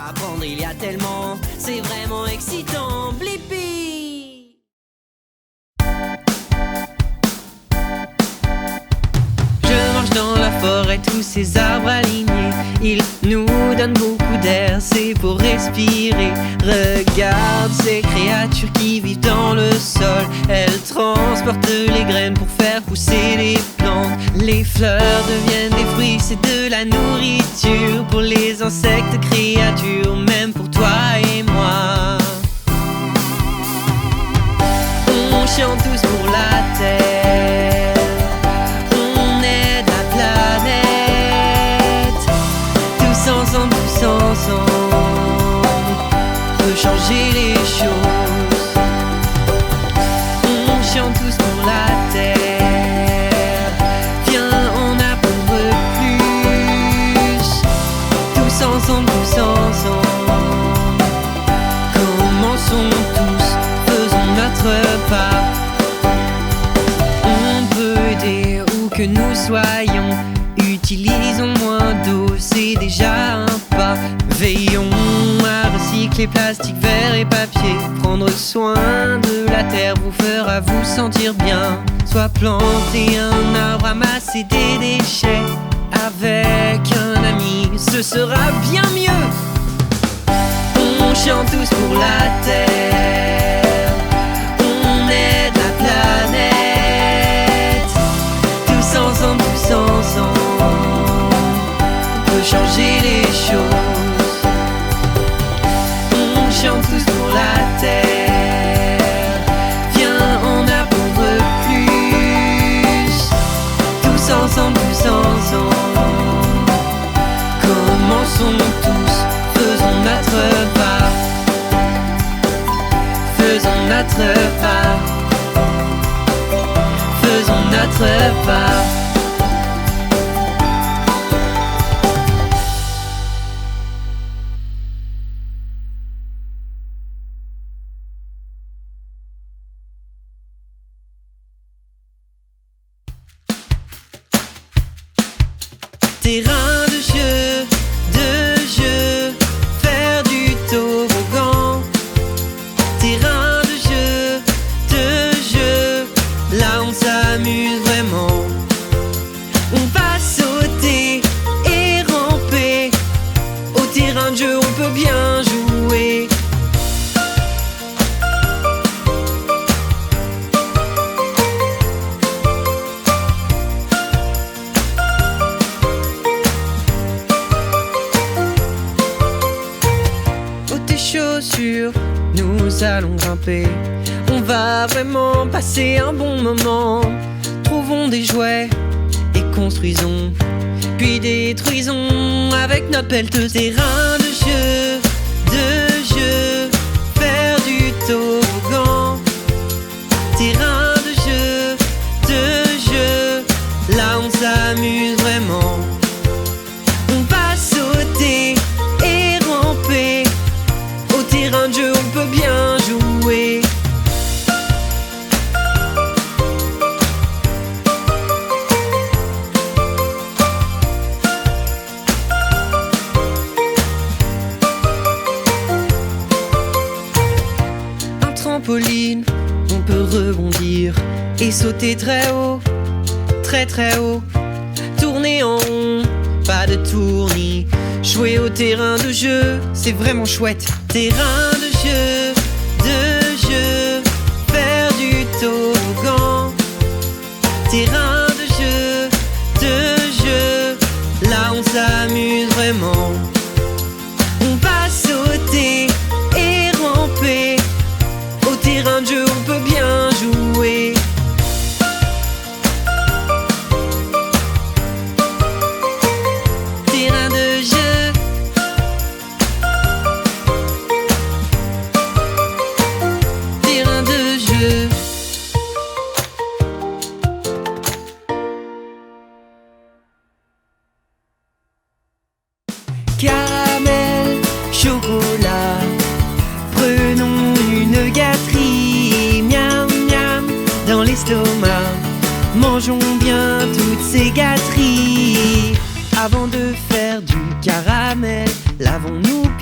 Apprendre il y a tellement, c'est vraiment excitant. Blippi. Je marche dans la forêt, tous ces arbres alignés, ils nous donnent beaucoup d'air, c'est pour respirer. Regarde ces créatures qui vivent dans le sol, elles transportent les graines pour faire pousser les plantes. Les fleurs deviennent des fruits, c'est de la nourriture pour les insectes, créatures, même pour toi et moi. On chante tous pour la terre, on aide la planète. Tous ensemble, on peut changer les choses. On chante tous pour la terre, viens on apprendre plus. Tous ensemble, commençons tous, faisons notre part. On peut aider où que nous soyons, utilisons moins d'eau, c'est déjà un pas. Veillons à recycler plastique, verre et papier. Prendre soin de la terre vous fera vous sentir bien. Soit planter un arbre, ramasser des déchets. Avec un ami, ce sera bien mieux. On chante tous pour la terre, on aide la planète. Tous ensemble, on peut changer les choses. On chante tous pour la terre, viens en apprendre plus. Tous ensemble, commençons tous, faisons notre part. Faisons notre part. Faisons notre part. Terrain de jeu, faire du toboggan. Terrain de jeu, là on s'amuse vraiment. On va sauter et ramper. Au terrain de jeu on peut bien jouer. Chaussures, nous allons grimper. On va vraiment passer un bon moment. Trouvons des jouets et construisons, puis détruisons avec notre pelleteuse. Terrain de jeu, faire du toboggan. Terrain de jeu, là on s'amuse vraiment. On va sauter et ramper. Au terrain de jeu, on peut bien jouer. Un trampoline, on peut rebondir et sauter très haut, très très haut. Tourner en rond, pas de tournis. Jouer au terrain de jeu, c'est vraiment chouette. Terrain de jeu, faire du toboggan. Terrain de jeu, là on s'amuse vraiment. On va sauter et ramper. Au terrain de jeu, on peut bien jouer. Terrain de jeu. Caramel,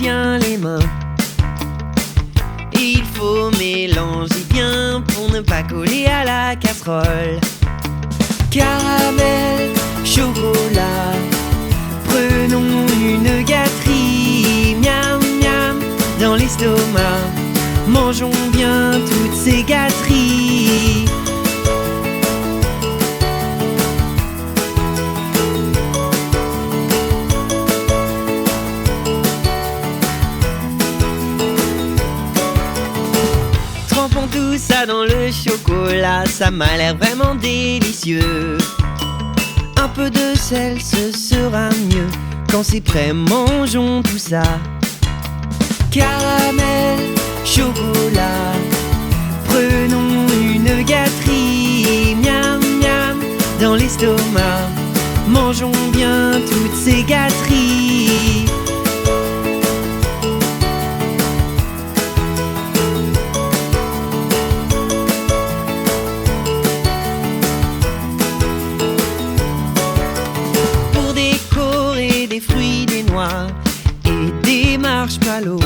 bien les mains. Et il faut mélanger bien pour ne pas coller à la casserole. Caramel, chocolat, prenons une gâterie. Miam miam dans l'estomac, mangeons bien toutes ces gâteries. Trempons tout ça dans le chocolat, ça m'a l'air vraiment délicieux. Un peu de sel, ce sera mieux. Quand c'est prêt, mangeons tout ça. Caramel, chocolat, prenons une gâterie. Miam miam dans l'estomac, mangeons bien toutes ces gâteries. Pour décorer des fruits, des noix et des marshmallows,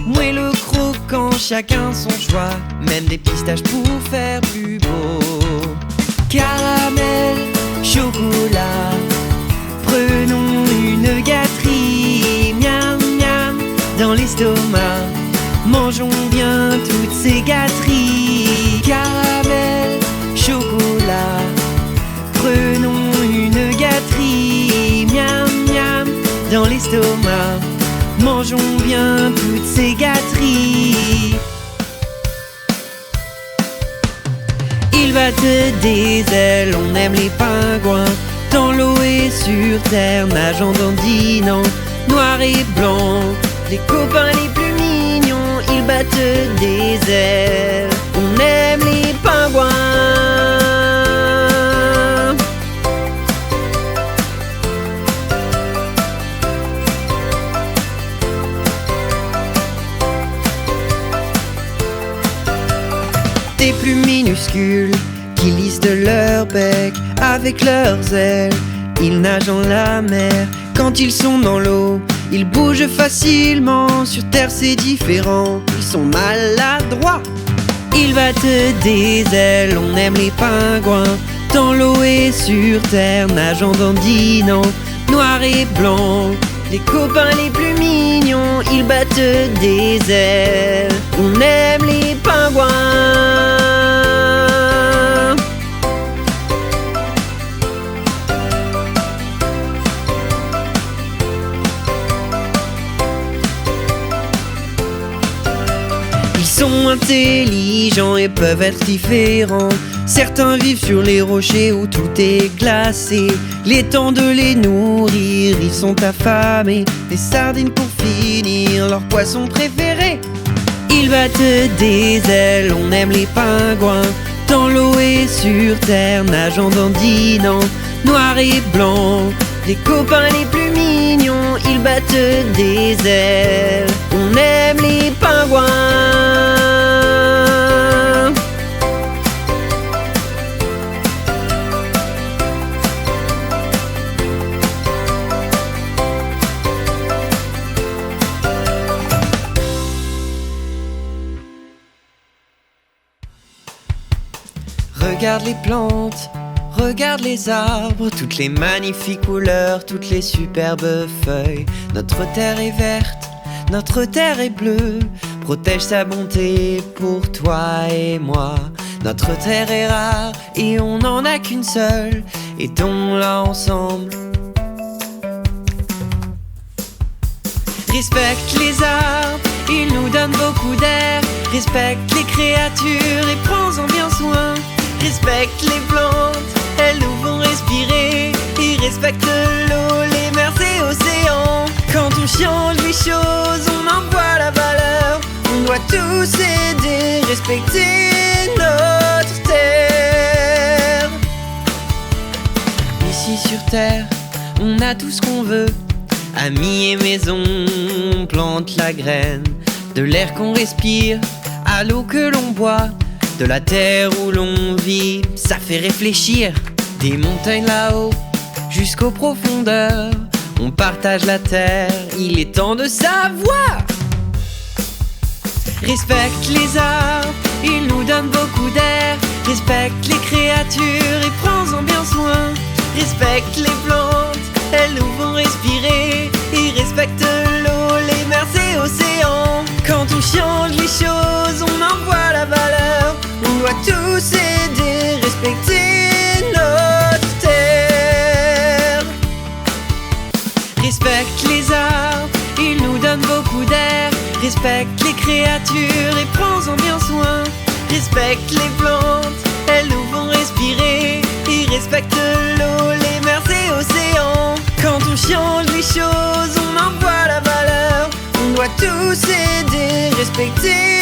moelleux croquant, chacun son choix, même des pistaches pour faire plus beau. Caramel, chocolat, prenons une gâterie. Miam miam dans l'estomac, mangeons bien toutes ces gâteries. Caramel, chocolat, prenons une gâterie. Miam miam dans l'estomac, mangeons bien toutes ces gâteries. Ils battent des ailes, on aime les pingouins. Dans l'eau et sur terre, nageant, dandinant, noir et blanc, les copains les plus mignons. Ils battent des ailes, on aime les pingouins. Des plus minuscules qui lissent de leur bec avec leurs ailes. Ils nagent dans la mer. Quand ils sont dans l'eau, ils bougent facilement. Sur terre c'est différent, ils sont maladroits. Ils battent des ailes, on aime les pingouins. Dans l'eau et sur terre, nageant, dandinant, noir et blanc, les copains les plus mignons. Ils battent des ailes, on aime les pingouins. Ils sont intelligents et peuvent être différents. Certains vivent sur les rochers où tout est glacé. Les temps de les nourrir, ils sont affamés. Des sardines pour finir, leur poisson préféré. Ils battent des ailes, on aime les pingouins. Dans l'eau et sur terre, nageant, dandinant, noir et blanc, les copains les plus mignons. Ils battent des ailes, on aime les pingouins. Regarde les plantes, regarde les arbres, toutes les magnifiques couleurs, toutes les superbes feuilles. Notre terre est verte, notre terre est bleue, protège sa bonté pour toi et moi. Notre terre est rare et on n'en a qu'une seule, aidons-la ensemble. Respecte les arbres, ils nous donnent beaucoup d'air. Respecte les créatures et prends-en bien soin. Respecte les plantes, elles nous font respirer. Et respecte l'eau, les mers et océans. Quand on change les choses, on en voit la valeur. On doit tous aider, respecter notre terre. Ici sur terre, on a tout ce qu'on veut. Amis et maison, on plante la graine. De l'air qu'on respire, à l'eau que l'on boit, de la terre où l'on vit, ça fait réfléchir. Des montagnes là-haut, jusqu'aux profondeurs, on partage la terre il est temps de savoir. Respecte les arbres, ils nous donnent beaucoup d'air. Respecte les créatures et prends-en bien soin. Respecte les plantes, elles nous font respirer. Et respecte l'eau, les mers et océans. Quand on change les choses, on en voit la valeur. On doit tous aider, respecter notre terre. Respecte les arbres, ils nous donnent beaucoup d'air. Respecte les créatures et prends-en bien soin. Respecte les plantes, elles nous font respirer. Et respecte l'eau, les mers et océans. Quand on change les choses, on en voit la valeur. On doit tous aider, respecter